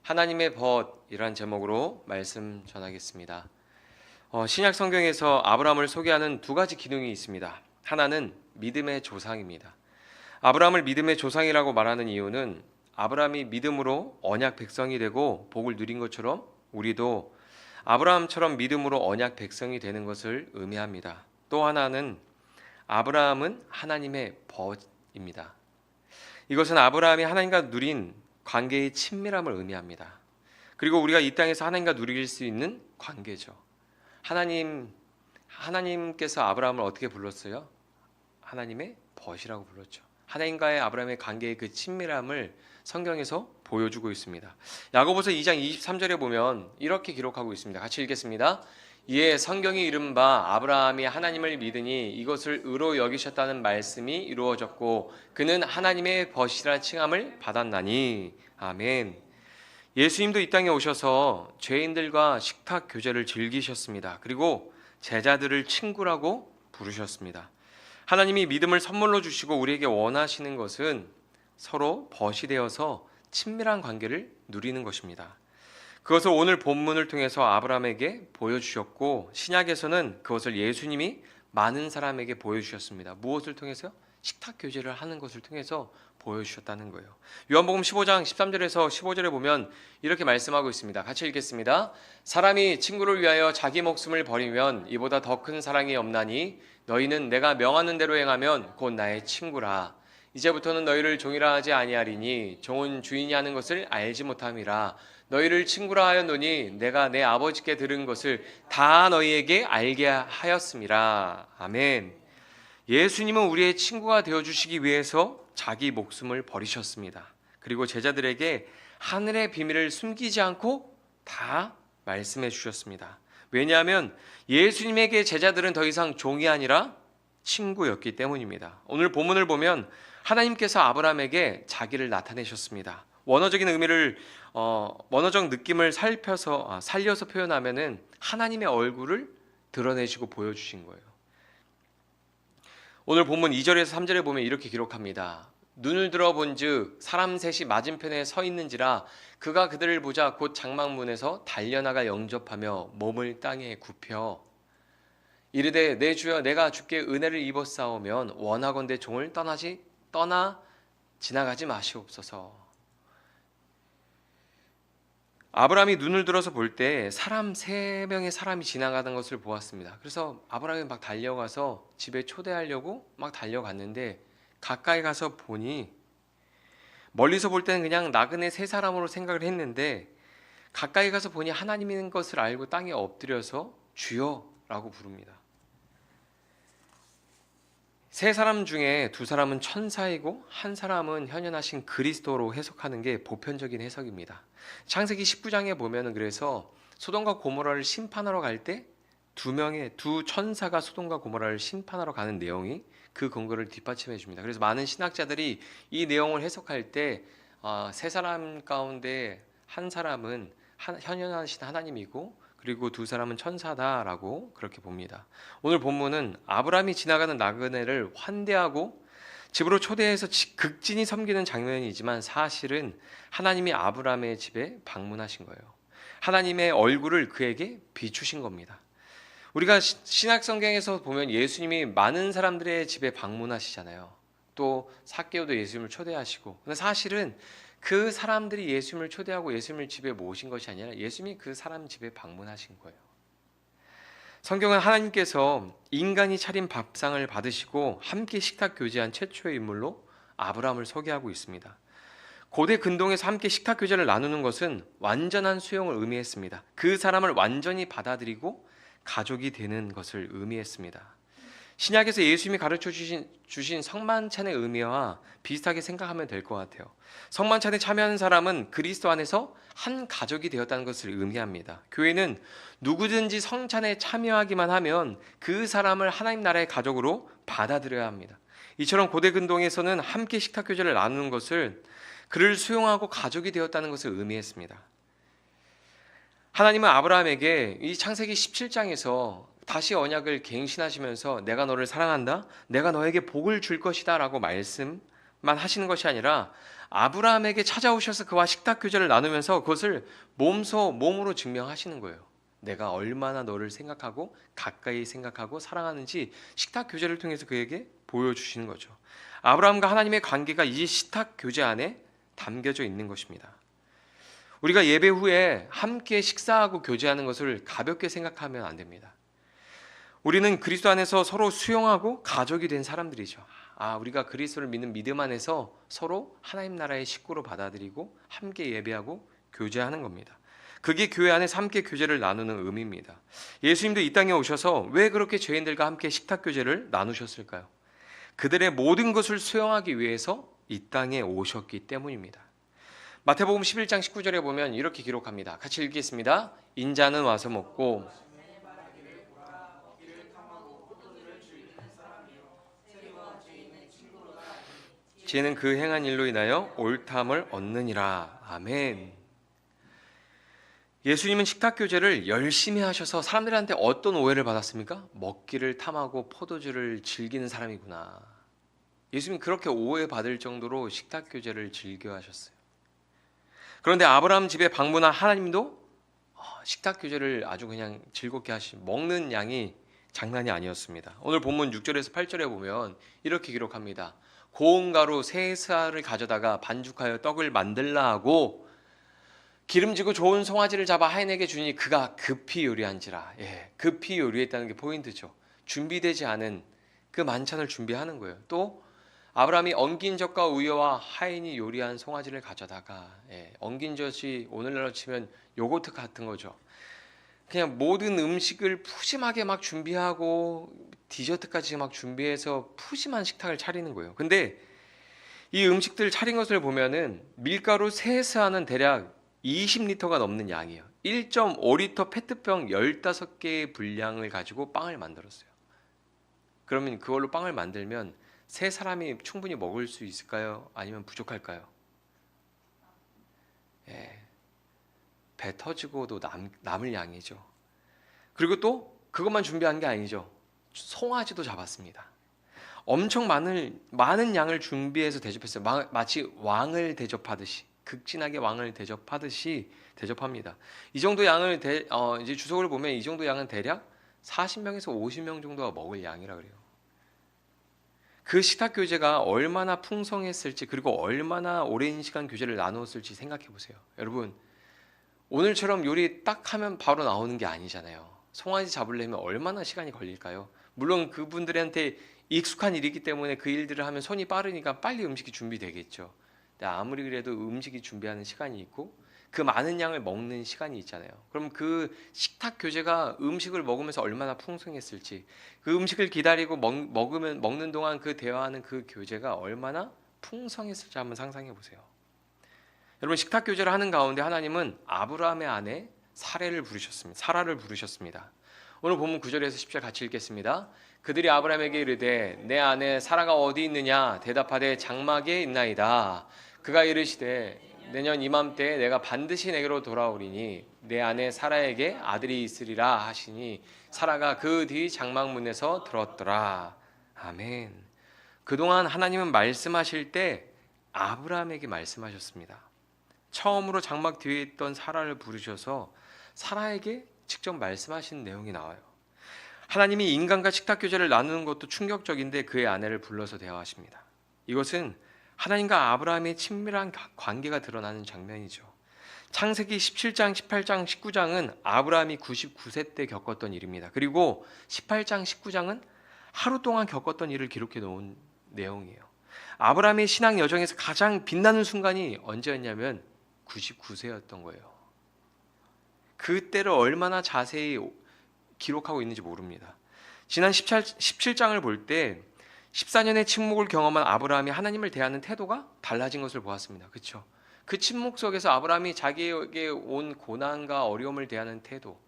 하나님의 벗이란 제목으로 말씀 전하겠습니다. 신약 성경에서 아브라함을 소개하는 두 가지 기둥이 있습니다. 하나는 믿음의 조상입니다. 아브라함을 믿음의 조상이라고 말하는 이유는 아브라함이 믿음으로 언약 백성이 되고 복을 누린 것처럼 우리도 아브라함처럼 믿음으로 언약 백성이 되는 것을 의미합니다. 또 하나는 아브라함은 하나님의 벗입니다. 이것은 아브라함이 하나님과 누린 관계의 친밀함을 의미합니다. 그리고 우리가 이 땅에서 하나님과 누릴 수 있는 관계죠. 하나님께서 아브라함을 어떻게 불렀어요? 하나님의 벗이라고 불렀죠. 하나님과의 아브라함의 관계의 그 친밀함을 성경에서 보여주고 있습니다. 야고보서 2장 23절에 보면 이렇게 기록하고 있습니다. 같이 읽겠습니다. 이에 성경이 이른바 아브라함이 하나님을 믿으니 이것을 의로 여기셨다는 말씀이 이루어졌고 그는 하나님의 벗이라 칭함을 받았나니. 아멘. 예수님도 이 땅에 오셔서 죄인들과 식탁 교제를 즐기셨습니다. 그리고 제자들을 친구라고 부르셨습니다. 하나님이 믿음을 선물로 주시고 우리에게 원하시는 것은 서로 벗이 되어서 친밀한 관계를 누리는 것입니다. 그것을 오늘 본문을 통해서 아브라함에게 보여주셨고 신약에서는 그것을 예수님이 많은 사람에게 보여주셨습니다. 무엇을 통해서요? 식탁 교제를 하는 것을 통해서 보여주셨다는 거예요. 요한복음 15장 13절에서 15절에 보면 이렇게 말씀하고 있습니다. 같이 읽겠습니다. 사람이 친구를 위하여 자기 목숨을 버리면 이보다 더 큰 사랑이 없나니 너희는 내가 명하는 대로 행하면 곧 나의 친구라. 이제부터는 너희를 종이라 하지 아니하리니 종은 주인이 하는 것을 알지 못함이라. 너희를 친구라 하였노니 내가 내 아버지께 들은 것을 다 너희에게 알게 하였음이라. 아멘. 예수님은 우리의 친구가 되어주시기 위해서 자기 목숨을 버리셨습니다. 그리고 제자들에게 하늘의 비밀을 숨기지 않고 다 말씀해 주셨습니다. 왜냐하면 예수님에게 제자들은 더 이상 종이 아니라 친구였기 때문입니다. 오늘 본문을 보면 하나님께서 아브라함에게 자기를 나타내셨습니다. 원어적인 의미를 원어적 느낌을 살려서 표현하면은 하나님의 얼굴을 드러내시고 보여주신 거예요. 오늘 본문 2절에서 3절에 보면 이렇게 기록합니다. 눈을 들어 본즉 사람 셋이 맞은편에 서 있는지라 그가 그들을 보자 곧 장막문에서 달려나가 영접하며 몸을 땅에 굽혀 이르되 내 주여 내가 주께 은혜를 입었사오면 원하건대 종을 떠나 지나가지 마시옵소서. 아브라함이 눈을 들어서 볼 때 사람 3명의 사람이 지나가는 것을 보았습니다. 그래서 아브라함이 막 달려가서 집에 초대하려고 막 달려갔는데 가까이 가서 보니 멀리서 볼 때는 그냥 나그네 3사람으로 생각을 했는데 가까이 가서 보니 하나님인 것을 알고 땅에 엎드려서 주여라고 부릅니다. 3사람 중에 2사람은 천사이고 1사람은 현현하신 그리스도로 해석하는 게 보편적인 해석입니다. 창세기 19장에 보면은 그래서 소돔과 고모라를 심판하러 갈 때 두 천사가 소돔과 고모라를 심판하러 가는 내용이 그 근거를 뒷받침해 줍니다. 그래서 많은 신학자들이 이 내용을 해석할 때 3사람 가운데 1사람은 현현하신 하나님이고 그리고 2사람은 천사다라고 그렇게 봅니다. 오늘 본문은 아브라함이 지나가는 나그네를 환대하고 집으로 초대해서 극진히 섬기는 장면이지만 사실은 하나님이 아브라함의 집에 방문하신 거예요. 하나님의 얼굴을 그에게 비추신 겁니다. 우리가 신약 성경에서 보면 예수님이 많은 사람들의 집에 방문하시잖아요. 또 삭개오도 예수님을 초대하시고. 근데 사실은 그 사람들이 예수님을 초대하고 예수님을 집에 모신 것이 아니라 예수님이 그 사람 집에 방문하신 거예요. 성경은 하나님께서 인간이 차린 밥상을 받으시고 함께 식탁 교제한 최초의 인물로 아브라함을 소개하고 있습니다. 고대 근동에서 함께 식탁 교제를 나누는 것은 완전한 수용을 의미했습니다. 그 사람을 완전히 받아들이고 가족이 되는 것을 의미했습니다. 신약에서 예수님이 가르쳐 주신 성만찬의 의미와 비슷하게 생각하면 될 것 같아요. 성만찬에 참여하는 사람은 그리스도 안에서 한 가족이 되었다는 것을 의미합니다. 교회는 누구든지 성찬에 참여하기만 하면 그 사람을 하나님 나라의 가족으로 받아들여야 합니다. 이처럼 고대 근동에서는 함께 식탁 교제를 나누는 것을 그를 수용하고 가족이 되었다는 것을 의미했습니다. 하나님은 아브라함에게 이 창세기 17장에서 다시 언약을 갱신하시면서 내가 너를 사랑한다, 내가 너에게 복을 줄 것이다 라고 하시는 것이 아니라 아브라함에게 찾아오셔서 그와 식탁 교제를 나누면서 그것을 몸으로 증명하시는 거예요. 내가 얼마나 너를 생각하고 가까이 생각하고 사랑하는지 식탁 교제를 통해서 그에게 보여주시는 거죠. 아브라함과 하나님의 관계가 이 식탁 교제 안에 담겨져 있는 것입니다. 우리가 예배 후에 함께 식사하고 교제하는 것을 가볍게 생각하면 안 됩니다. 우리는 그리스도 안에서 서로 수용하고 가족이 된 사람들이죠. 우리가 그리스도를 믿는 믿음 안에서 서로 하나님 나라의 식구로 받아들이고 함께 예배하고 교제하는 겁니다. 그게 교회 안에서 함께 교제를 나누는 의미입니다. 예수님도 이 땅에 오셔서 왜 그렇게 죄인들과 함께 식탁 교제를 나누셨을까요? 그들의 모든 것을 수용하기 위해서 이 땅에 오셨기 때문입니다. 마태복음 11장 19절에 보면 이렇게 기록합니다. 같이 읽겠습니다. 인자는 와서 먹고 지혜는 그 행한 일로 인하여 옳담을 얻느니라. 아멘. 예수님은 식탁 교제를 열심히 하셔서 사람들한테 어떤 오해를 받았습니까? 먹기를 탐하고 포도주를 즐기는 사람이구나. 예수님이 그렇게 오해받을 정도로 식탁 교제를 즐겨 하셨어요. 그런데 아브라함 집에 방문한 하나님도 식탁 교제를 아주 그냥 즐겁게 먹는 양이 장난이 아니었습니다. 오늘 본문 6절에서 8절에 보면 이렇게 기록합니다. 고운 가루 세 쌀을 가져다가 반죽하여 떡을 만들라 하고 기름지고 좋은 송아지를 잡아 하인에게 주니 그가 급히 요리한지라. 급히 요리했다는 게 포인트죠. 준비되지 않은 그 만찬을 준비하는 거예요. 또 아브라함이 엉긴 젖과 우유와 하인이 요리한 송아지를 가져다가 엉긴 젖이 오늘날로 치면 요거트 같은 거죠. 그냥 모든 음식을 푸짐하게 막 준비하고 디저트까지 막 준비해서 푸짐한 식탁을 차리는 거예요. 근데 이 음식들 차린 것을 보면은 밀가루 3스와는 대략 20리터가 넘는 양이에요. 1.5리터 페트병 15개의 분량을 가지고 빵을 만들었어요. 그러면 그걸로 빵을 만들면 3사람이 충분히 먹을 수 있을까요? 아니면 부족할까요? 배 터지고도 남을 양이죠. 그리고 또 그것만 준비한 게 아니죠. 송아지도 잡았습니다. 엄청 많은 양을 준비해서 대접했어요. 마치 왕을 대접하듯이, 극진하게 왕을 대접하듯이 대접합니다. 이 정도 양을 이제 주석을 보면 이 정도 양은 대략 40명에서 50명 정도가 먹을 양이라 그래요. 그 식탁 교제가 얼마나 풍성했을지, 그리고 얼마나 오랜 시간 교제를 나누었을지 생각해 보세요. 여러분, 오늘처럼 요리 딱 하면 바로 나오는 게 아니잖아요. 송아지 잡으려면 얼마나 시간이 걸릴까요? 물론 그분들한테 익숙한 일이기 때문에 그 일들을 하면 손이 빠르니까 빨리 음식이 준비되겠죠. 근데 아무리 그래도 음식이 준비하는 시간이 있고 그 많은 양을 먹는 시간이 있잖아요. 그럼 그 식탁 교제가 음식을 먹으면서 얼마나 풍성했을지, 그 음식을 기다리고 먹는 동안 그 대화하는 그 교제가 얼마나 풍성했을지 한번 상상해 보세요. 여러분, 식탁 교제를 하는 가운데 하나님은 아브라함의 아내 사라를 부르셨습니다. 오늘 본문 9절에서 10절 같이 읽겠습니다. 그들이 아브라함에게 이르되 내 아내 사라가 어디 있느냐 대답하되 장막에 있나이다. 그가 이르시되 내년 이맘때에 내가 반드시 내게로 돌아오리니 내 아내 사라에게 아들이 있으리라 하시니 사라가 그 뒤 장막문에서 들었더라. 아멘. 그동안 하나님은 말씀하실 때 아브라함에게 말씀하셨습니다. 처음으로 장막 뒤에 있던 사라를 부르셔서 사라에게 직접 말씀하신 내용이 나와요. 하나님이 인간과 식탁 교제를 나누는 것도 충격적인데 그의 아내를 불러서 대화하십니다. 이것은 하나님과 아브라함의 친밀한 관계가 드러나는 장면이죠. 창세기 17장, 18장, 19장은 아브라함이 99세 때 겪었던 일입니다. 그리고 18장, 19장은 하루 동안 겪었던 일을 기록해 놓은 내용이에요. 아브라함의 신앙 여정에서 가장 빛나는 순간이 언제였냐면 99세였던 거예요. 그때를 얼마나 자세히 기록하고 있는지 모릅니다. 지난 17장을 볼 때 14년의 침묵을 경험한 아브라함이 하나님을 대하는 태도가 달라진 것을 보았습니다. 그렇죠? 그 침묵 속에서 아브라함이 자기에게 온 고난과 어려움을 대하는 태도,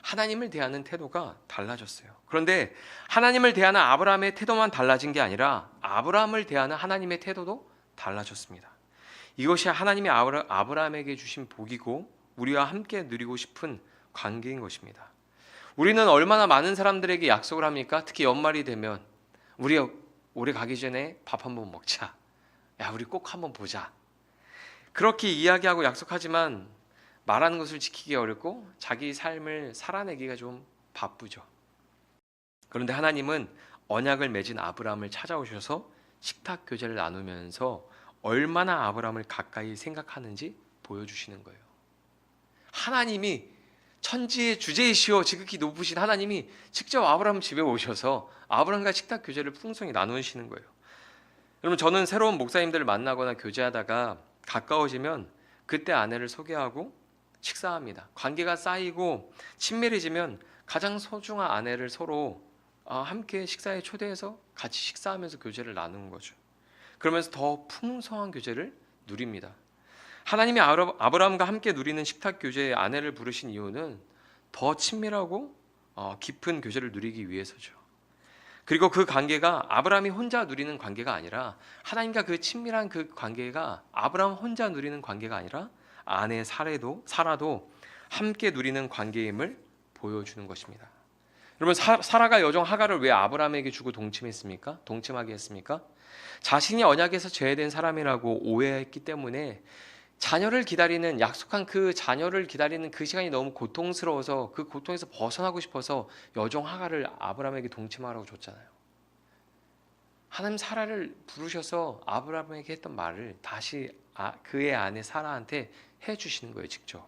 하나님을 대하는 태도가 달라졌어요. 그런데 하나님을 대하는 아브라함의 태도만 달라진 게 아니라 아브라함을 대하는 하나님의 태도도 달라졌습니다. 이것이 하나님이 아브라함에게 주신 복이고 우리와 함께 누리고 싶은 관계인 것입니다. 우리는 얼마나 많은 사람들에게 약속을 합니까? 특히 연말이 되면 우리 올해 가기 전에 밥 한번 먹자. 야, 우리 꼭 한번 보자. 그렇게 이야기하고 약속하지만 말하는 것을 지키기 어렵고 자기 삶을 살아내기가 좀 바쁘죠. 그런데 하나님은 언약을 맺은 아브라함을 찾아오셔서 식탁 교제를 나누면서 얼마나 아브라함을 가까이 생각하는지 보여주시는 거예요. 하나님이 천지의 주제이시오 지극히 높으신 하나님이 직접 아브라함 집에 오셔서 아브라함과 식탁 교제를 풍성히 나누시는 거예요. 여러분, 저는 새로운 목사님들을 만나거나 교제하다가 가까워지면 그때 아내를 소개하고 식사합니다. 관계가 쌓이고 친밀해지면 가장 소중한 아내를 서로 함께 식사에 초대해서 같이 식사하면서 교제를 나누는 거죠. 그러면서 더 풍성한 교제를 누립니다. 하나님이 아브라함과 함께 누리는 식탁 교제에 아내를 부르신 이유는 더 친밀하고 깊은 교제를 누리기 위해서죠. 그리고 그 관계가 아브라함이 혼자 누리는 관계가 아니라 하나님과 그 친밀한 그 관계가 아브라함 혼자 누리는 관계가 아니라 아내 사라도 함께 누리는 관계임을 보여주는 것입니다. 여러분, 사라가 여종 하갈을 왜 아브라함에게 주고 동침하게 했습니까? 자신이 언약에서 제외된 사람이라고 오해했기 때문에 자녀를 기다리는 약속한 그 자녀를 기다리는 그 시간이 너무 고통스러워서 그 고통에서 벗어나고 싶어서 여종 하갈을 아브라함에게 동침하라고 줬잖아요. 하나님 사라를 부르셔서 아브라함에게 했던 말을 다시 그의 아내 사라한테 해주시는 거예요, 직접.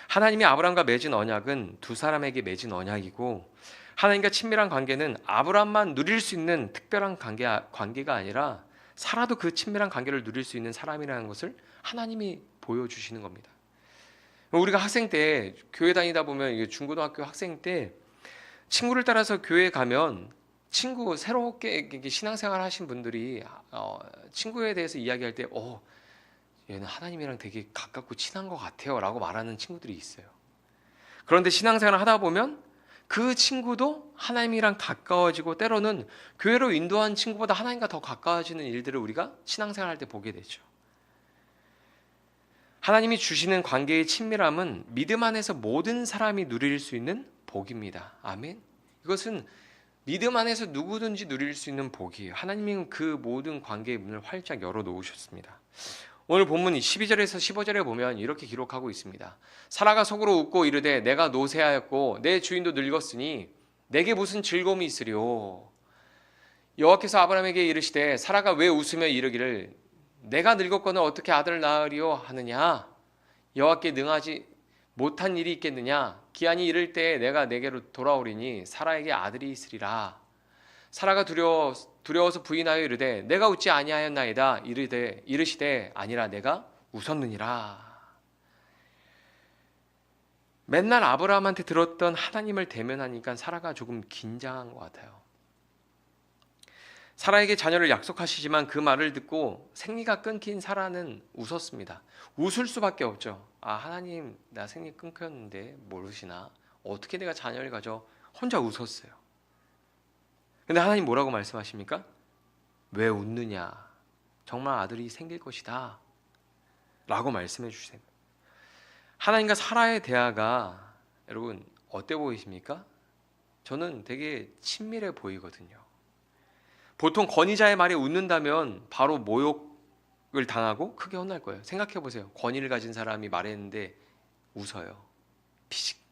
하나님이 아브라함과 맺은 언약은 두 사람에게 맺은 언약이고 하나님과 친밀한 관계는 아브라함만 누릴 수 있는 특별한 관계가 아니라 사라도 그 친밀한 관계를 누릴 수 있는 사람이라는 것을 하나님이 보여주시는 겁니다. 우리가 학생 때 교회 다니다 보면 중고등학교 학생 때 친구를 따라서 교회 가면 새롭게 신앙생활 하신 분들이 친구에 대해서 이야기할 때 얘는 하나님이랑 되게 가깝고 친한 것 같아요 라고 말하는 친구들이 있어요. 그런데 신앙생활을 하다 보면 그 친구도 하나님이랑 가까워지고 때로는 교회로 인도한 친구보다 하나님과 더 가까워지는 일들을 우리가 신앙생활할 때 보게 되죠. 하나님이 주시는 관계의 친밀함은 믿음 안에서 모든 사람이 누릴 수 있는 복입니다. 아멘. 이것은 믿음 안에서 누구든지 누릴 수 있는 복이에요. 하나님은 그 모든 관계의 문을 활짝 열어놓으셨습니다. 오늘 본문 12절에서 15절에 보면 이렇게 기록하고 있습니다. 사라가 속으로 웃고 이르되 내가 노쇠하였고 내 주인도 늙었으니 내게 무슨 즐거움이 있으리요. 여호와께서 아브라함에게 이르시되 사라가 왜 웃으며 이르기를 내가 늙었거늘 어떻게 아들을 낳으리요 하느냐. 여호와께 능하지 못한 일이 있겠느냐. 기한이 이를 때에 내가 내게로 돌아오리니 사라에게 아들이 있으리라. 사라가 두려워서 부인하여 이르되 내가 웃지 아니하였나이다. 이르시되 아니라 내가 웃었느니라. 맨날 아브라함한테 들었던 하나님을 대면하니까 사라가 조금 긴장한 것 같아요. 사라에게 자녀를 약속하시지만 그 말을 듣고 생리가 끊긴 사라는 웃었습니다. 웃을 수밖에 없죠. 하나님, 나 생리 끊겼는데 모르시나? 어떻게 내가 자녀를 가져? 혼자 웃었어요. 근데 하나님 뭐라고 말씀하십니까? 왜 웃느냐? 정말 아들이 생길 것이다 라고 말씀해 주세요. 하나님과 사라의 대화가 여러분 어때 보이십니까? 저는 되게 친밀해 보이거든요. 보통 권위자의 말에 웃는다면 바로 모욕을 당하고 크게 혼날 거예요. 생각해 보세요. 권위를 가진 사람이 말했는데 웃어요. 피식.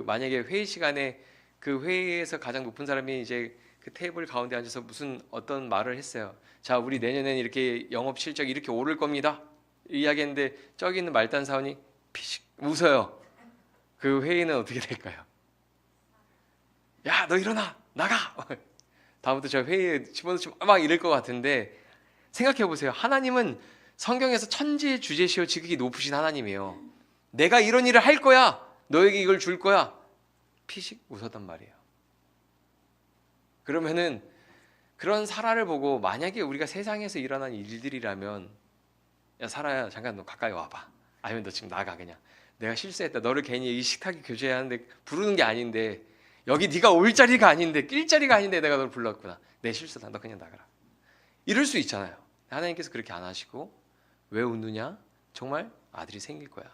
만약에 회의 시간에 그 회의에서 가장 높은 사람이 이제 그 테이블 가운데 앉아서 무슨 어떤 말을 했어요. 자, 우리 내년에는 이렇게 영업 실적이 이렇게 오를 겁니다. 이야기했는데 저기 있는 말단 사원이 피식 웃어요. 그 회의는 어떻게 될까요? 야, 너 일어나! 나가! 다음부터 저 회의에 집어넣지 막 이럴 것 같은데 생각해 보세요. 하나님은 성경에서 천지의 주제시오 지극히 높으신 하나님이에요. 내가 이런 일을 할 거야. 너에게 이걸 줄 거야. 피식 웃었단 말이에요. 그러면은 그런 사라를 보고 만약에 우리가 세상에서 일어난 일들이라면 야, 사라야, 잠깐 너 가까이 와봐. 아니면 너 지금 나가. 그냥 내가 실수했다. 너를 괜히 이 식탁에 교제하는데 부르는 게 아닌데 여기 네가 올 자리가 아닌데 낄 자리가 아닌데 내가 너를 불렀구나. 내 실수다. 너 그냥 나가라. 이럴 수 있잖아요. 하나님께서 그렇게 안 하시고 왜 웃느냐? 정말 아들이 생길 거야.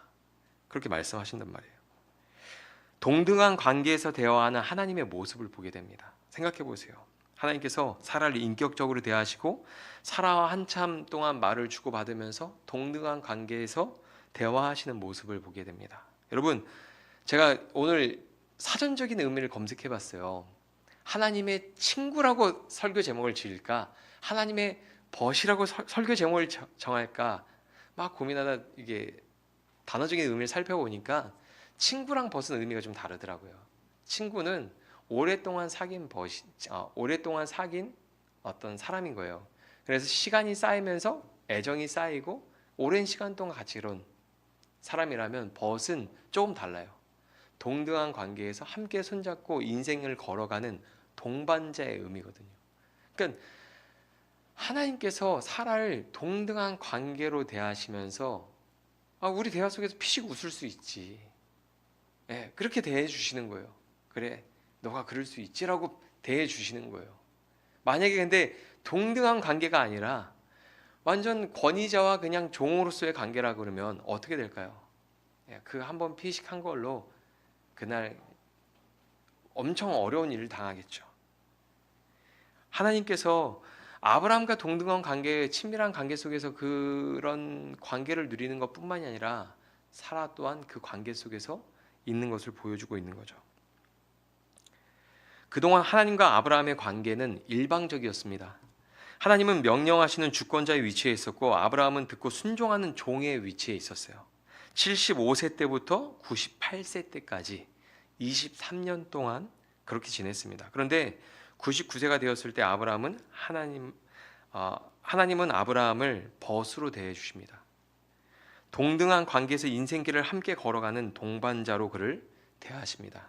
그렇게 말씀하신단 말이에요. 동등한 관계에서 대화하는 하나님의 모습을 보게 됩니다. 생각해 보세요. 하나님께서 사라를 인격적으로 대하시고 사라와 한참 동안 말을 주고받으면서 동등한 관계에서 대화하시는 모습을 보게 됩니다. 여러분, 제가 오늘 사전적인 의미를 검색해 봤어요. 하나님의 친구라고 설교 제목을 지을까? 하나님의 벗이라고 설교 제목을 정할까? 막 고민하다 이게 단어적인 의미를 살펴보니까 친구랑 벗은 의미가 좀 다르더라고요. 친구는 오랫동안 사귄 어떤 사람인 거예요. 그래서 시간이 쌓이면서 애정이 쌓이고 오랜 시간 동안 같이 이룬 사람이라면 벗은 조금 달라요. 동등한 관계에서 함께 손잡고 인생을 걸어가는 동반자의 의미거든요. 그러니까 하나님께서 사라를 동등한 관계로 대하시면서 우리 대화 속에서 피식 웃을 수 있지. 예, 그렇게 대해 주시는 거예요. 그래, 너가 그럴 수 있지라고 대해 주시는 거예요. 만약에 근데 동등한 관계가 아니라 완전 권위자와 그냥 종으로서의 관계라 그러면 어떻게 될까요? 예, 그 한번 피식한 걸로 그날 엄청 어려운 일을 당하겠죠. 하나님께서 아브라함과 동등한 관계, 친밀한 관계 속에서 그런 관계를 누리는 것뿐만이 아니라 사라 또한 그 관계 속에서 있는 것을 보여주고 있는 거죠. 그동안 하나님과 아브라함의 관계는 일방적이었습니다. 하나님은 명령하시는 주권자의 위치에 있었고 아브라함은 듣고 순종하는 종의 위치에 있었어요. 75세 때부터 98세 때까지 23년 동안 그렇게 지냈습니다. 그런데 99세가 되었을 때 하나님은 아브라함을 벗으로 대해 주십니다. 동등한 관계에서 인생길을 함께 걸어가는 동반자로 그를 대하십니다.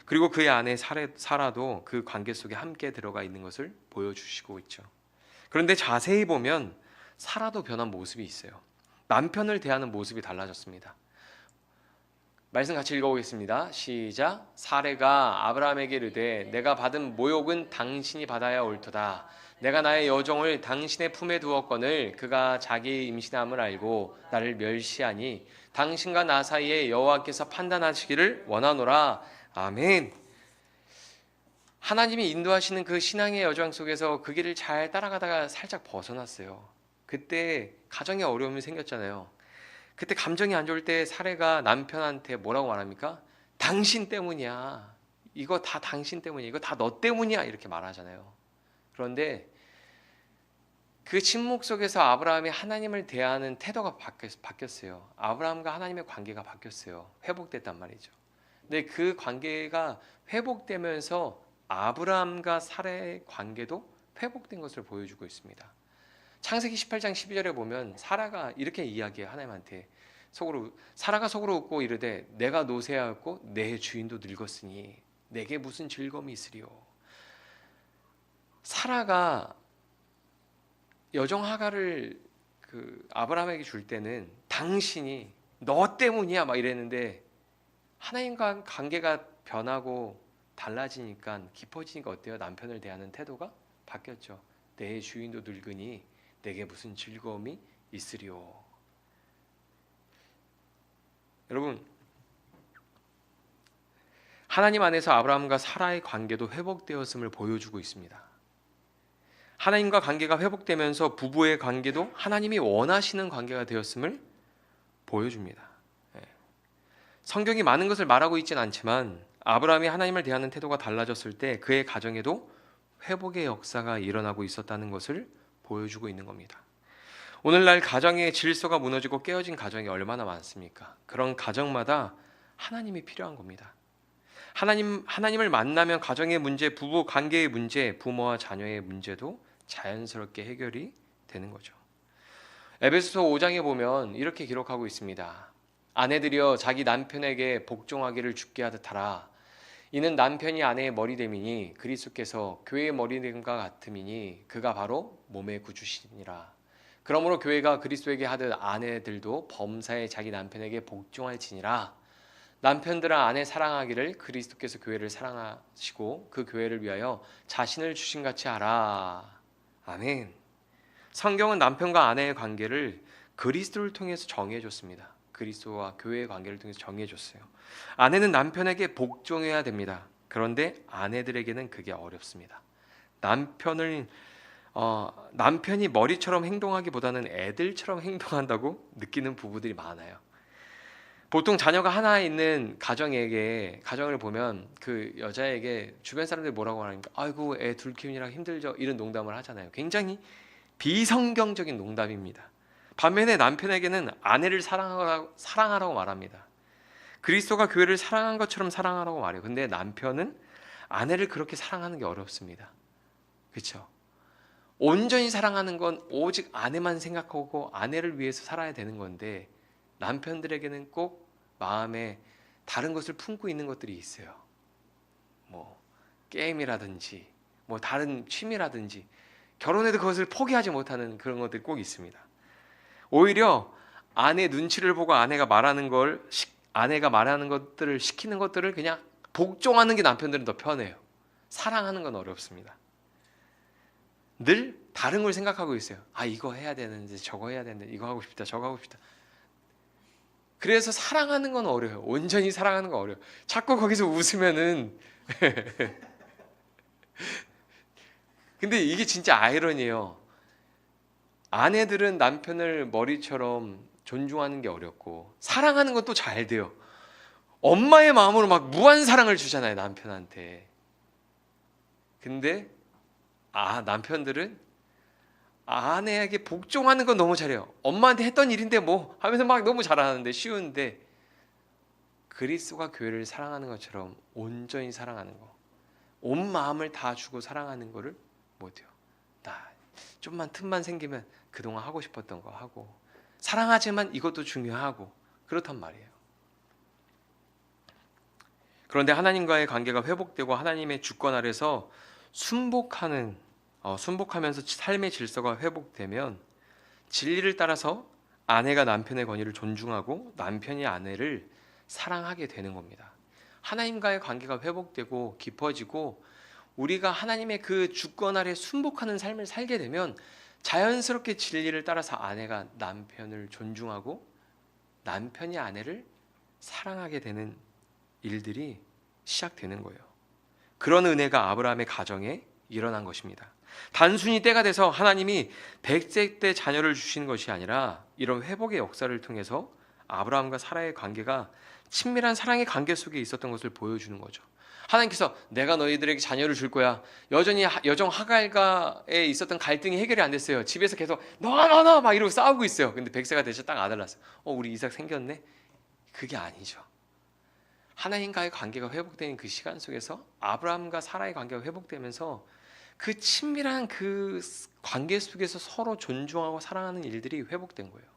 그리고 그의 아내 사라도 그 관계 속에 함께 들어가 있는 것을 보여주시고 있죠. 그런데 자세히 보면 사라도 변한 모습이 있어요. 남편을 대하는 모습이 달라졌습니다. 말씀 같이 읽어보겠습니다. 시작. 사레가 아브라함에게 이르되 내가 받은 모욕은 당신이 받아야 옳도다. 내가 나의 여종을 당신의 품에 두었거늘 그가 자기 임신함을 알고 나를 멸시하니 당신과 나 사이에 여호와께서 판단하시기를 원하노라. 아멘. 하나님이 인도하시는 그 신앙의 여정 속에서 그 길을 잘 따라가다가 살짝 벗어났어요. 그때 가정에 어려움이 생겼잖아요. 그때 감정이 안 좋을 때 사례가 남편한테 뭐라고 말합니까? 당신 때문이야. 이거 다 당신 때문이야. 이거 다 너 때문이야. 이렇게 말하잖아요. 그런데 그 침묵 속에서 아브라함이 하나님을 대하는 태도가 바뀌었어요. 아브라함과 하나님의 관계가 바뀌었어요. 회복됐단 말이죠. 근데 그 관계가 회복되면서 아브라함과 사라의 관계도 회복된 것을 보여주고 있습니다. 창세기 18장 12절에 보면 사라가 이렇게 이야기해요. 하나님한테 사라가 속으로 웃고 이르되 내가 노쇠하였고 내 주인도 늙었으니 내게 무슨 즐거움이 있으리요. 사라가 여종 하갈을 그 아브라함에게 줄 때는 당신이 너 때문이야 막 이랬는데 하나님과 관계가 변하고 달라지니까 깊어지니까 어때요? 남편을 대하는 태도가 바뀌었죠. 내 주인도 늙으니 내게 무슨 즐거움이 있으리요. 여러분, 하나님 안에서 아브라함과 사라의 관계도 회복되었음을 보여주고 있습니다. 하나님과 관계가 회복되면서 부부의 관계도 하나님이 원하시는 관계가 되었음을 보여줍니다. 성경이 많은 것을 말하고 있지는 않지만 아브라함이 하나님을 대하는 태도가 달라졌을 때 그의 가정에도 회복의 역사가 일어나고 있었다는 것을 보여주고 있는 겁니다. 오늘날 가정의 질서가 무너지고 깨어진 가정이 얼마나 많습니까? 그런 가정마다 하나님이 필요한 겁니다. 하나님을 만나면 가정의 문제, 부부 관계의 문제, 부모와 자녀의 문제도 자연스럽게 해결이 되는 거죠. 에베소서 5장에 보면 이렇게 기록하고 있습니다. 아내들이여 자기 남편에게 복종하기를 주께 하듯 하라. 이는 남편이 아내의 머리됨이니 그리스도께서 교회의 머리됨과 같음이니 그가 바로 몸의 구주시니라. 그러므로 교회가 그리스도에게 하듯 아내들도 범사에 자기 남편에게 복종할지니라. 남편들아 아내 사랑하기를 그리스도께서 교회를 사랑하시고 그 교회를 위하여 자신을 주신 같이 하라. 아멘. 성경은 남편과 아내의 관계를 그리스도를 통해서 정해줬습니다. 그리스도와 교회의 관계를 통해서 정해줬어요. 아내는 남편에게 복종해야 됩니다. 그런데 아내들에게는 그게 어렵습니다. 남편이 머리처럼 행동하기보다는 애들처럼 행동한다고 느끼는 부부들이 많아요. 보통 자녀가 하나 있는 가정을 보면 그 여자에게 주변 사람들이 뭐라고 하니까 아이고 애 둘 키우느라 힘들죠 이런 농담을 하잖아요. 굉장히 비성경적인 농담입니다. 반면에 남편에게는 아내를 사랑하라고 말합니다. 그리스도가 교회를 사랑한 것처럼 사랑하라고 말해요. 근데 남편은 아내를 그렇게 사랑하는 게 어렵습니다. 그렇죠? 온전히 사랑하는 건 오직 아내만 생각하고 아내를 위해서 살아야 되는 건데 남편들에게는 꼭 마음에 다른 것을 품고 있는 것들이 있어요. 뭐 게임이라든지 뭐 다른 취미라든지 결혼해도 그것을 포기하지 못하는 그런 것들이 꼭 있습니다. 오히려 아내 눈치를 보고 아내가 말하는 것들을 시키는 것들을 그냥 복종하는 게 남편들은 더 편해요. 사랑하는 건 어렵습니다. 늘 다른 걸 생각하고 있어요. 아, 이거 해야 되는데 저거 해야 되는데 이거 하고 싶다 저거 하고 싶다. 그래서 사랑하는 건 어려워요. 온전히 사랑하는 건 어려워요. 자꾸 거기서 웃으면은 근데 이게 진짜 아이러니예요. 아내들은 남편을 머리처럼 존중하는 게 어렵고 사랑하는 건 또 잘 돼요. 엄마의 마음으로 막 무한 사랑을 주잖아요, 남편한테. 근데 남편들은 아내에게 복종하는 건 너무 잘해요. 엄마한테 했던 일인데 뭐 하면서 막 너무 잘하는데 쉬운데 그리스도가 교회를 사랑하는 것처럼 온전히 사랑하는 거, 온 마음을 다 주고 사랑하는 거를 못해요. 나 좀만 틈만 생기면 그동안 하고 싶었던 거 하고 사랑하지만 이것도 중요하고 그렇단 말이에요. 그런데 하나님과의 관계가 회복되고 하나님의 주권 아래서 순복하면서 삶의 질서가 회복되면 진리를 따라서 아내가 남편의 권위를 존중하고 남편이 아내를 사랑하게 되는 겁니다. 하나님과의 관계가 회복되고 깊어지고 우리가 하나님의 그 주권 아래 순복하는 삶을 살게 되면 자연스럽게 진리를 따라서 아내가 남편을 존중하고 남편이 아내를 사랑하게 되는 일들이 시작되는 거예요. 그런 은혜가 아브라함의 가정에 일어난 것입니다. 단순히 때가 돼서 하나님이 100세 때 자녀를 주시는 것이 아니라 이런 회복의 역사를 통해서 아브라함과 사라의 관계가 친밀한 사랑의 관계 속에 있었던 것을 보여주는 거죠. 하나님께서 내가 너희들에게 자녀를 줄 거야. 여정 하갈과에 있었던 갈등이 해결이 안 됐어요. 집에서 계속 너 막 이러고 싸우고 있어요. 근데 100세가 되셔 딱 아들 낳았어요. 우리 이삭 생겼네? 그게 아니죠. 하나님과의 관계가 회복되는 그 시간 속에서 아브라함과 사라의 관계가 회복되면서 그 친밀한 그 관계 속에서 서로 존중하고 사랑하는 일들이 회복된 거예요.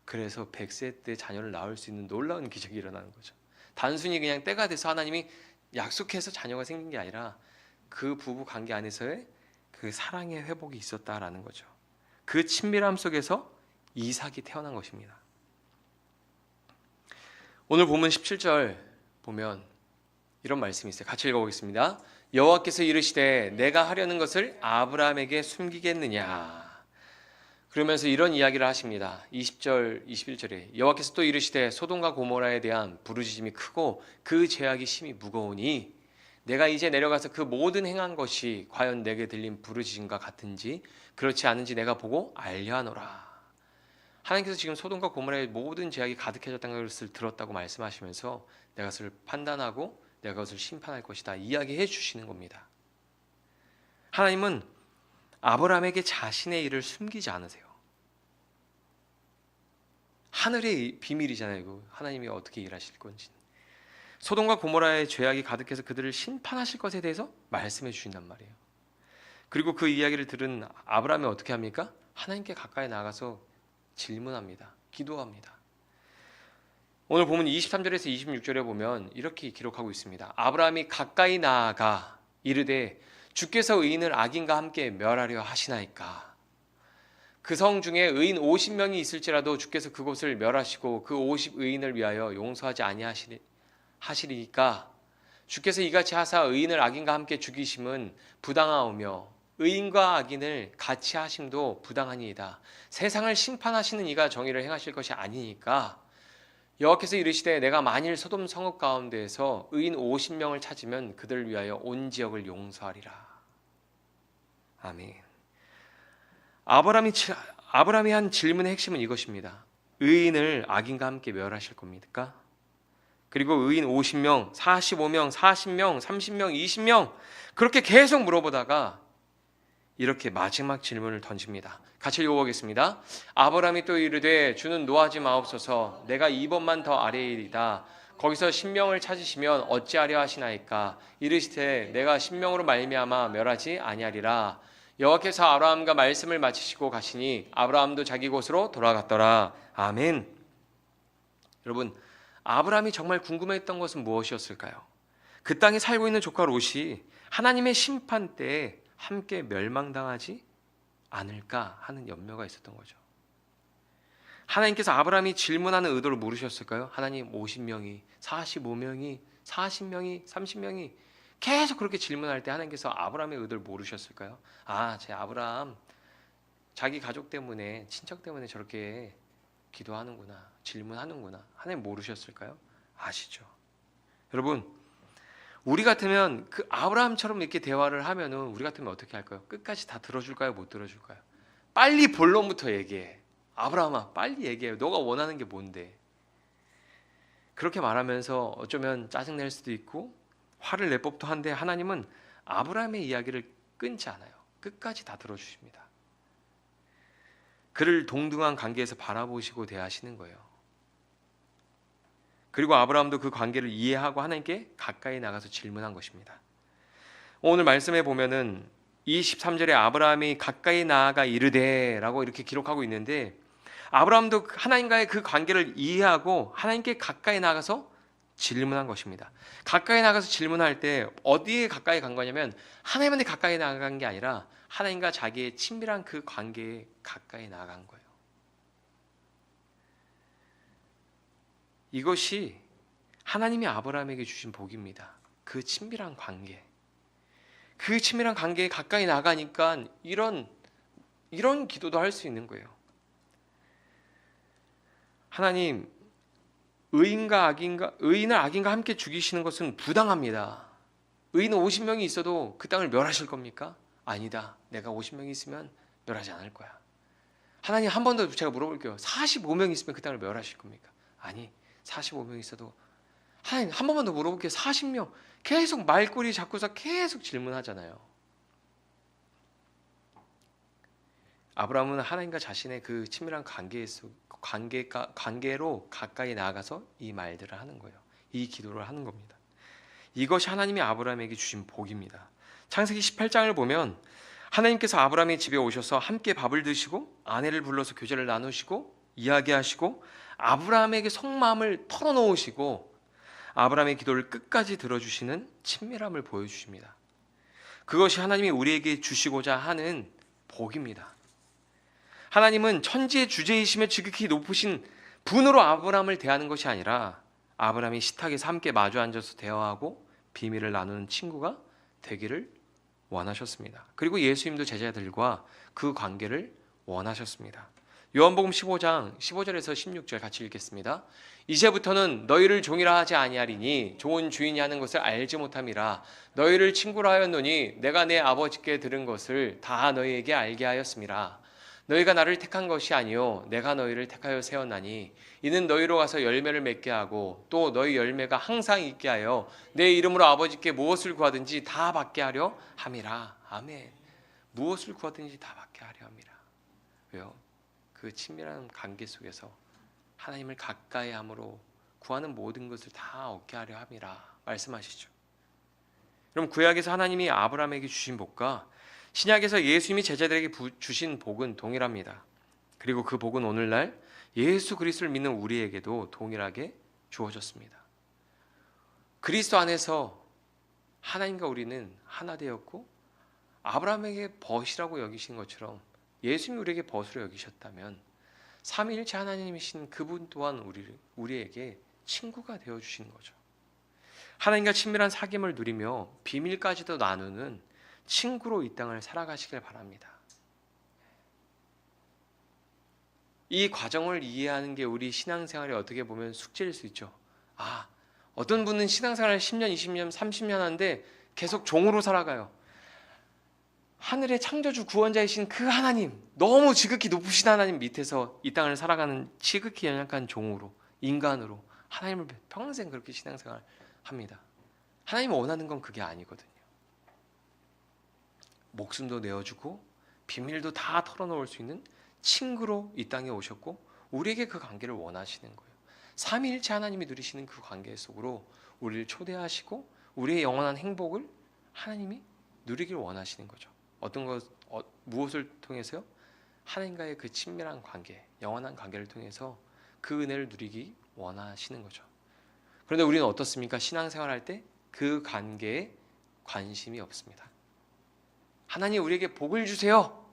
그래서 100세 때 자녀를 낳을 수 있는 놀라운 기적이 일어나는 거죠. 단순히 그냥 때가 돼서 하나님이 약속해서 자녀가 생긴 게 아니라 그 부부 관계 안에서의 그 사랑의 회복이 있었다라는 거죠. 그 친밀함 속에서 이삭이 태어난 것입니다. 오늘 본문 17절 보면 이런 말씀이 있어요. 같이 읽어보겠습니다. 여호와께서 이르시되 내가 하려는 것을 아브라함에게 숨기겠느냐. 그러면서 이런 이야기를 하십니다. 20절, 21절에 여호와께서 또 이르시되 소돔과 고모라에 대한 부르짖음이 크고 그 죄악이 심히 무거우니 내가 이제 내려가서 그 모든 행한 것이 과연 내게 들린 부르짖음과 같은지 그렇지 않은지 내가 보고 알려하노라. 하나님께서 지금 소돔과 고모라의 모든 죄악이 가득해졌다는 것을 들었다고 말씀하시면서 내가 그것을 판단하고 내가 그것을 심판할 것이다 이야기해 주시는 겁니다. 하나님은 아브라함에게 자신의 일을 숨기지 않으세요. 하늘의 비밀이잖아요. 이거. 하나님이 어떻게 일하실 건지. 소돔과 고모라의 죄악이 가득해서 그들을 심판하실 것에 대해서 말씀해 주신단 말이에요. 그리고 그 이야기를 들은 아브라함이 어떻게 합니까? 하나님께 가까이 나가서 질문합니다. 기도합니다. 오늘 보면 23절에서 26절에 보면 이렇게 기록하고 있습니다. 아브라함이 가까이 나아가 이르되 주께서 의인을 악인과 함께 멸하려 하시나이까. 그 성 중에 의인 50명이 있을지라도 주께서 그곳을 멸하시고 그 50의인을 위하여 용서하지 아니하시리까. 주께서 이같이 하사 의인을 악인과 함께 죽이심은 부당하오며 의인과 악인을 같이 하심도 부당하니이다. 세상을 심판하시는 이가 정의를 행하실 것이 아니니까. 여호와께서 이르시되 내가 만일 소돔 성읍 가운데에서 의인 50명을 찾으면 그들을 위하여 온 지역을 용서하리라. 아멘. 아브라함이 한 질문의 핵심은 이것입니다. 의인을 악인과 함께 멸하실 겁니까? 그리고 의인 50명, 45명, 40명, 30명, 20명 그렇게 계속 물어보다가 이렇게 마지막 질문을 던집니다. 같이 읽어보겠습니다. 아브라함이 또 이르되 주는 노하지 마옵소서. 내가 2번만 더 아래이리다. 거기서 10명을 찾으시면 어찌하려 하시나이까. 이르시되 내가 10명으로 말미암아 멸하지 아니하리라. 여호와께서 아브라함과 말씀을 마치시고 가시니 아브라함도 자기 곳으로 돌아갔더라. 아멘. 여러분, 아브라함이 정말 궁금했던 것은 무엇이었을까요? 그 땅에 살고 있는 조카 롯이 하나님의 심판 때에 함께 멸망당하지 않을까 하는 염려가 있었던 거죠. 하나님께서 아브라함이 질문하는 의도를 물으셨을까요? 하나님 50명이, 45명이, 40명이, 30명이 계속 그렇게 질문할 때 하나님께서 아브라함의 의도를 모르셨을까요? 제 아브라함 자기 가족 때문에 친척 때문에 저렇게 기도하는구나, 질문하는구나. 하나님 모르셨을까요? 아시죠? 여러분, 우리 같으면 그 아브라함처럼 이렇게 대화를 하면은 우리 같으면 어떻게 할까요? 끝까지 다 들어줄까요? 못 들어줄까요? 빨리 본론부터 얘기해. 아브라함아, 빨리 얘기해. 너가 원하는 게 뭔데? 그렇게 말하면서 어쩌면 짜증낼 수도 있고 화를 낼 법도 한데 하나님은 아브라함의 이야기를 끊지 않아요. 끝까지 다 들어주십니다. 그를 동등한 관계에서 바라보시고 대하시는 거예요. 그리고 아브라함도 그 관계를 이해하고 하나님께 가까이 나가서 질문한 것입니다. 오늘 말씀에 보면은 23절에 아브라함이 가까이 나아가 이르되라고 이렇게 기록하고 있는데 아브라함도 하나님과의 그 관계를 이해하고 하나님께 가까이 나가서 질문한 것입니다. 가까이 나가서 질문할 때 어디에 가까이 간 거냐면 하나님한테 가까이 나간 게 아니라 하나님과 자기의 친밀한 그 관계에 가까이 나간 거예요. 이것이 하나님이 아브라함에게 주신 복입니다. 그 친밀한 관계. 그 친밀한 관계에 가까이 나가니까 이런 기도도 할 수 있는 거예요. 하나님, 의인을 악인과 함께 죽이시는 것은 부당합니다. 의인은 50명이 있어도 그 땅을 멸하실 겁니까? 아니다. 내가 50명이 있으면 멸하지 않을 거야. 하나님, 한 번 더 제가 물어볼게요. 45명이 있으면 그 땅을 멸하실 겁니까? 아니, 45명이 있어도 하나님, 한 번만 더 물어볼게요. 40명. 계속 말꼬리 잡고서 계속 질문하잖아요. 아브라함은 하나님과 자신의 그 친밀한 관계로 가까이 나아가서 이 말들을 하는 거예요. 이 기도를 하는 겁니다. 이것이 하나님이 아브라함에게 주신 복입니다. 창세기 18장을 보면 하나님께서 아브라함의 집에 오셔서 함께 밥을 드시고 아내를 불러서 교제를 나누시고 이야기하시고 아브라함에게 속마음을 털어놓으시고 아브라함의 기도를 끝까지 들어주시는 친밀함을 보여주십니다. 그것이 하나님이 우리에게 주시고자 하는 복입니다. 하나님은 천지의 주제이시며 지극히 높으신 분으로 아브라함을 대하는 것이 아니라 아브라함이 식탁에서 함께 마주 앉아서 대화하고 비밀을 나누는 친구가 되기를 원하셨습니다. 그리고 예수님도 제자들과 그 관계를 원하셨습니다. 요한복음 15장 15절에서 16절 같이 읽겠습니다. 이제부터는 너희를 종이라 하지 아니하리니 종은 주인이 하는 것을 알지 못함이라. 너희를 친구라 하였노니 내가 내 아버지께 들은 것을 다 너희에게 알게 하였음이라. 너희가 나를 택한 것이 아니요 내가 너희를 택하여 세웠나니 이는 너희로 가서 열매를 맺게 하고 또 너희 열매가 항상 있게 하여 내 이름으로 아버지께 무엇을 구하든지 다 받게 하려 함이라. 아멘. 무엇을 구하든지 다 받게 하려 함이라. 왜요? 그 친밀한 관계 속에서 하나님을 가까이 함으로 구하는 모든 것을 다 얻게 하려 함이라 말씀하시죠. 그럼 구약에서 하나님이 아브라함에게 주신 복과 신약에서 예수님이 제자들에게 주신 복은 동일합니다. 그리고 그 복은 오늘날 예수 그리스도를 믿는 우리에게도 동일하게 주어졌습니다. 그리스도 안에서 하나님과 우리는 하나 되었고 아브라함에게 벗이라고 여기신 것처럼 예수님이 우리에게 벗으로 여기셨다면 삼위일체 하나님이신 그분 또한 우리에게 친구가 되어주신 거죠. 하나님과 친밀한 사귐을 누리며 비밀까지도 나누는 친구로 이 땅을 살아가시길 바랍니다. 이 과정을 이해하는 게 우리 신앙생활에 어떻게 보면 숙제일 수 있죠. 어떤 분은 신앙생활을 10년, 20년, 30년 하는데 계속 종으로 살아가요. 하늘의 창조주 구원자이신 그 하나님, 너무 지극히 높으신 하나님 밑에서 이 땅을 살아가는 지극히 연약한 종으로, 인간으로 하나님을 평생 그렇게 신앙생활 합니다. 하나님이 원하는 건 그게 아니거든요. 목숨도 내어주고 비밀도 다 털어놓을 수 있는 친구로 이 땅에 오셨고 우리에게 그 관계를 원하시는 거예요. 삼위일체 하나님이 누리시는 그 관계 속으로 우리를 초대하시고 우리의 영원한 행복을 하나님이 누리길 원하시는 거죠. 무엇을 통해서요? 하나님과의 그 친밀한 관계, 영원한 관계를 통해서 그 은혜를 누리기 원하시는 거죠. 그런데 우리는 어떻습니까? 신앙생활할 때 그 관계에 관심이 없습니다. 하나님 우리에게 복을 주세요.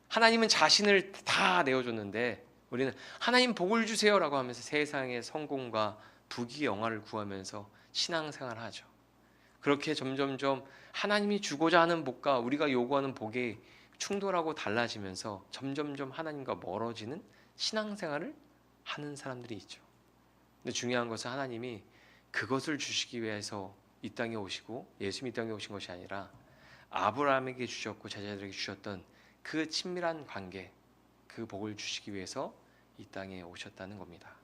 하나님은 자신을 다 내어줬는데 우리는 하나님 복을 주세요라고 하면서 세상의 성공과 부귀 영화를 구하면서 신앙생활을 하죠. 그렇게 점점점 하나님이 주고자 하는 복과 우리가 요구하는 복이 충돌하고 달라지면서 점점점 하나님과 멀어지는 신앙생활을 하는 사람들이 있죠. 근데 중요한 것은 하나님이 그것을 주시기 위해서 이 땅에 오시고 예수님이 이 땅에 오신 것이 아니라 아브라함에게 주셨고 제자들에게 주셨던 그 친밀한 관계, 그 복을 주시기 위해서 이 땅에 오셨다는 겁니다.